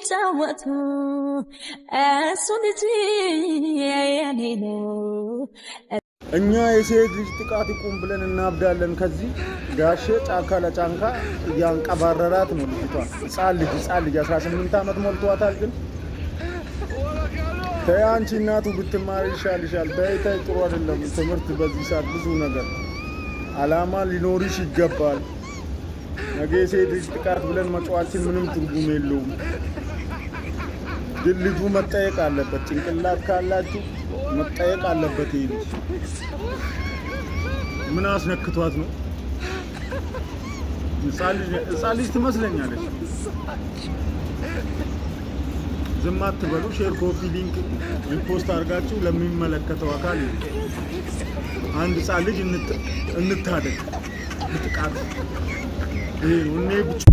ሲጫወቱ እሱ ልጅ የኔ ነው እኛ የሴት ልጅ ጥቃት ይቁም ብለን እናብዳለን ከዚህ ጋሼ ጫካ ለጫንካ ያንቀባረራት ነው ልጅቷ ህፃን ልጅ 18 ዓመት ሞልቷታል ግን ታያንቺ እናቱ ብትማር ይሻልሻል በይታይ ጥሩ አይደለም ትምህርት በዚህ ሰዓት ብዙ ነገር አላማ ሊኖርሽ ይገባል ነገ ሴት ልጅ ጥቃት ብለን መጫወታችን ምንም ትርጉም የለውም ግን ልጁ መጠየቅ አለበት ጭንቅላት ካላችሁ መጠየቅ አለበት ይሄ ምን አስነክቷት ነው ህፃን ልጅ ትመስለኛለች ዝም አትበሉ ሼር ኮፒ ሊንክ ሪፖስት አድርጋችሁ ለሚመለከተው አካል አንድ ህፃን ልጅ እንታደግ ጥቃት ይሄ ነው